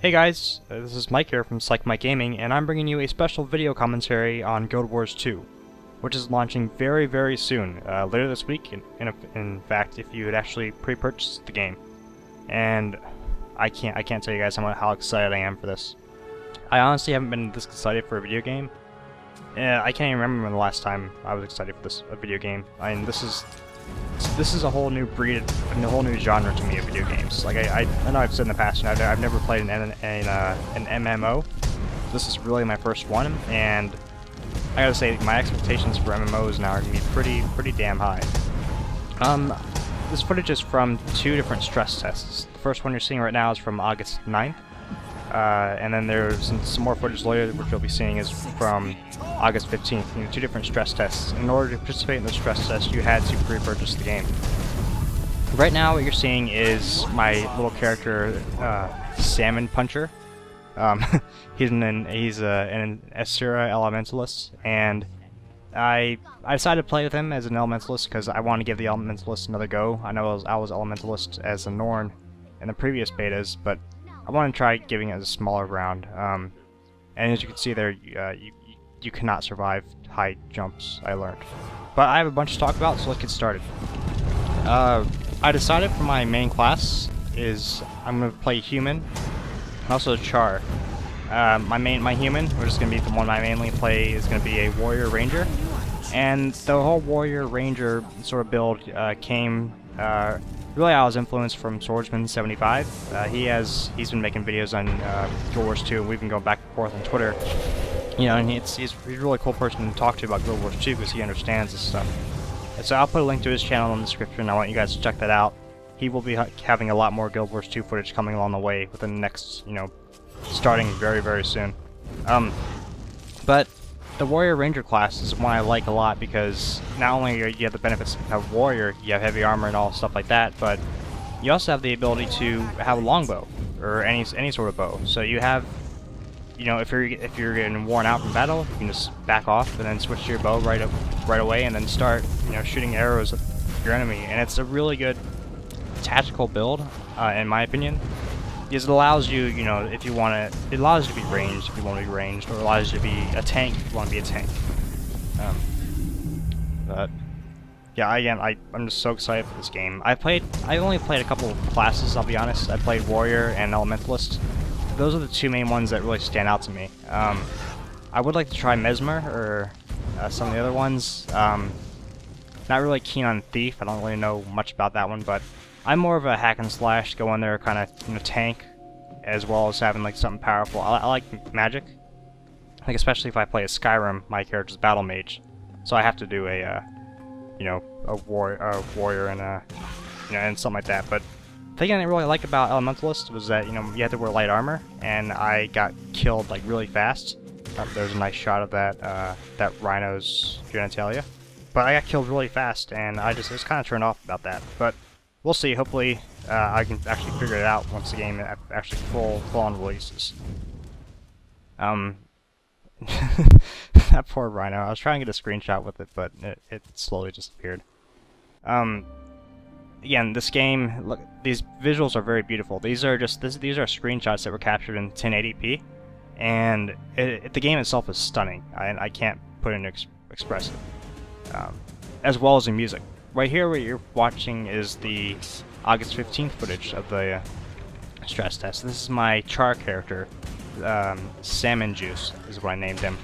Hey guys, this is Mike here from PsychMike Gaming, and I'm bringing you a special video commentary on Guild Wars 2, which is launching very, very soon, later this week, in fact, if you had actually pre-purchased the game. And I can't tell you guys how excited I am for this. I honestly haven't been this excited for a video game. I can't even remember when the last time I was excited for a video game. I mean, this is a whole new breed, a whole new genre to me of video games. Like I know I've said in the past, I've never played an MMO. This is really my first one, and I gotta say my expectations for MMOs now are gonna be pretty damn high. This footage is from two different stress tests. The first one you're seeing right now is from August 9th. And then there's some more footage later, which you'll be seeing is from August 15th. Two different stress tests. In order to participate in those stress tests, you had to pre-purchase the game. Right now, what you're seeing is my little character, Salmon Puncher. He's an Asura Elementalist, and I decided to play with him as an Elementalist because I want to give the Elementalist another go. I know I was Elementalist as a Norn in the previous betas, but I want to try giving it a smaller round, and as you can see there, you cannot survive high jumps, I learned. But I have a bunch to talk about, so let's get started. I decided for my main class is I'm going to play Human, and also Char. My Human, which is going to be the one I mainly play, is going to be a Warrior Ranger, and the whole Warrior Ranger sort of build came really, I was influenced from Swordsman75. He's been making videos on Guild Wars 2, and we've been going back and forth on Twitter. You know, and he's a really cool person to talk to about Guild Wars 2 because he understands this stuff. And so I'll put a link to his channel in the description. I want you guys to check that out. He will be having a lot more Guild Wars 2 footage coming along the way within the next, starting very, very soon. But the Warrior Ranger class is one I like a lot because not only you have the benefits of Warrior, you have heavy armor and all stuff like that, but you also have the ability to have a longbow or any sort of bow. So you have, if you're getting worn out from battle, you can just back off and then switch to your bow right away, and then start shooting arrows at your enemy. And it's a really good tactical build, in my opinion. Because it allows you, if you want to, it allows you to be ranged if you want to be ranged, or it allows you to be a tank if you want to be a tank. But yeah, again, I'm just so excited for this game. I only played a couple of classes, I'll be honest. I played Warrior and Elementalist. Those are the two main ones that really stand out to me. I would like to try Mesmer or some of the other ones. Not really keen on Thief. I don't really know much about that one, but I'm more of a hack and slash, go in there, kind of tank, as well as having like something powerful. I like magic, like especially if I play a Skyrim. My character's battle mage, so I have to do a warrior and and something like that. But the thing I didn't really like about Elementalist was that you had to wear light armor, and I got killed like really fast. There's a nice shot of that rhino's genitalia, but I got killed really fast, and I was kind of turned off about that. But we'll see. Hopefully, I can actually figure it out once the game actually full-on releases. That poor rhino. I was trying to get a screenshot with it, but it slowly disappeared. Again, this game, look, these visuals are very beautiful. These are screenshots that were captured in 1080p, and the game itself is stunning. I can't put it into express it. As well as the music. Right here, what you're watching is the August 15th footage of the stress test. This is my Char character, Salmon Juice is what I named him.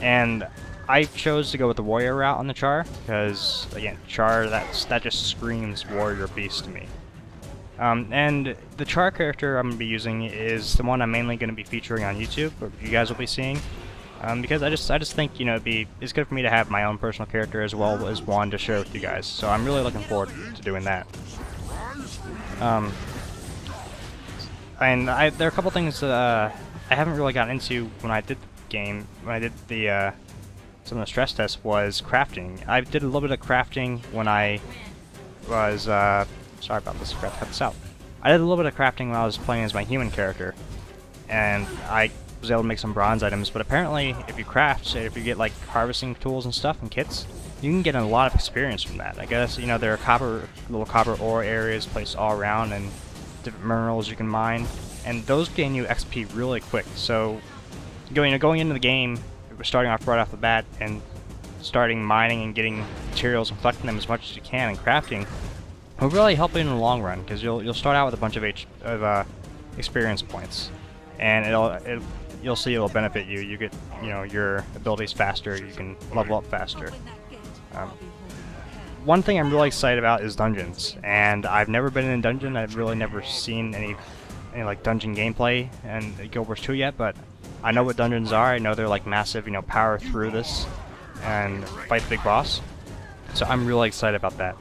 And I chose to go with the Warrior route on the Char, because, again, Char, that just screams Warrior Beast to me. And the Char character I'm going to be using is the one I'm mainly going to be featuring on YouTube, or you guys will be seeing. Because I just think it's good for me to have my own personal character as well as one to share with you guys. So I'm really looking forward to doing that. And there are a couple things that I haven't really gotten into when I did the game. When I did some of the stress tests was crafting. I did a little bit of crafting when I was sorry about this. I forgot to cut this out. I did a little bit of crafting when I was playing as my human character, and I was able to make some bronze items, but apparently if you craft, say if you get like harvesting tools and stuff and kits, you can get a lot of experience from that. I guess, there are little copper ore areas placed all around, and different minerals you can mine, and those gain you XP really quick. So going into the game, starting off right off the bat and starting mining and getting materials and collecting them as much as you can and crafting will really help you in the long run, because you'll start out with a bunch of experience points, and you'll see it'll benefit you. You get your abilities faster. You can level up faster. One thing I'm really excited about is dungeons, and I've never been in a dungeon. I've really never seen any like dungeon gameplay in Guild Wars 2 yet, but I know what dungeons are. I know they're like massive, power through this and fight the big boss. So I'm really excited about that.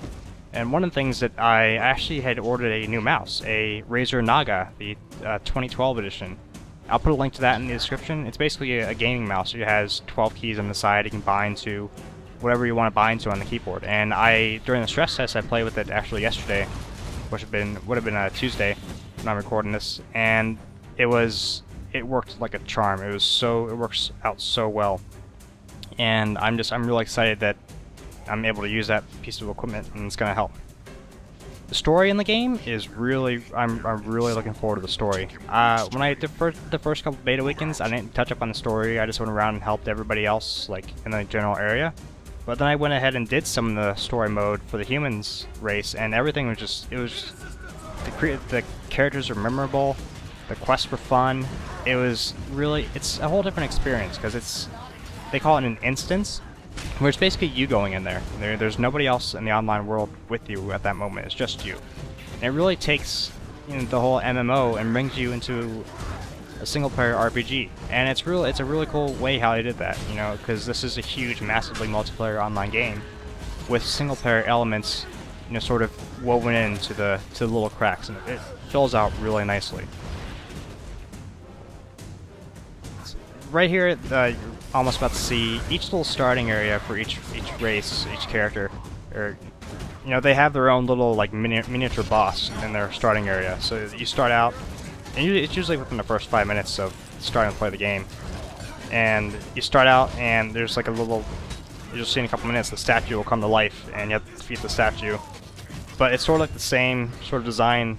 And one of the things that I actually had ordered a new mouse, a Razer Naga, the 2012 edition. I'll put a link to that in the description. It's basically a gaming mouse. It has 12 keys on the side. You can bind to whatever you want to bind to on the keyboard. And during the stress test, I played with it actually yesterday, which would have been Tuesday when I'm recording this, and it worked like a charm. It works out so well, and I'm really excited that I'm able to use that piece of equipment, and it's gonna help. The story in the game is I'm really looking forward to the story. When I did the first couple beta weekends, I didn't touch up on the story. I just went around and helped everybody else, like in the general area. But then I went ahead and did some of the story mode for the humans race, and everything was the characters are memorable, the quests were fun. It's a whole different experience, because they call it an instance, where it's basically you going in there. There's nobody else in the online world with you at that moment. It's just you. And it really takes the whole MMO and brings you into a single-player RPG. And it's a really cool way how they did that. Because this is a huge, massively multiplayer online game with single-player elements, sort of woven into the little cracks, and it fills out really nicely. Right here, you're almost about to see each little starting area for each race, each character. They have their own little like miniature boss in their starting area. So you start out, and it's usually within the first 5 minutes of starting to play the game. And you start out, and there's like you'll see in a couple minutes the statue will come to life, and you have to defeat the statue. But it's sort of like the same sort of design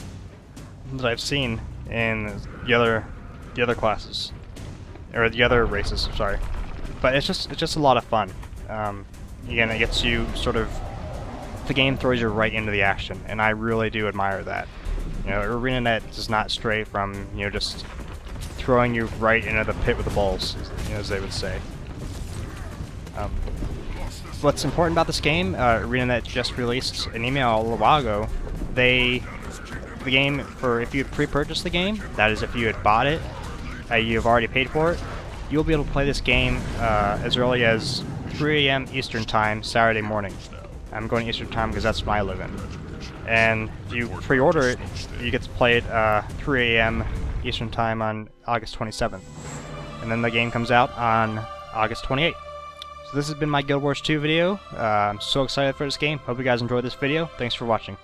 that I've seen in the other classes. Or the other races, sorry. But it's just a lot of fun. Again, it gets you the game throws you right into the action, and I really do admire that. ArenaNet does not stray from, just throwing you right into the pit with the balls, as they would say. What's important about this game, ArenaNet just released an email a little while ago. The game, if you had pre-purchased the game, that is if you had bought it, you've already paid for it, you'll be able to play this game as early as 3 a.m. Eastern Time, Saturday morning. I'm going Eastern Time because that's when I live in. And if you pre-order it, you get to play it 3 a.m. Eastern Time on August 27th. And then the game comes out on August 28th. So this has been my Guild Wars 2 video. I'm so excited for this game. Hope you guys enjoyed this video. Thanks for watching.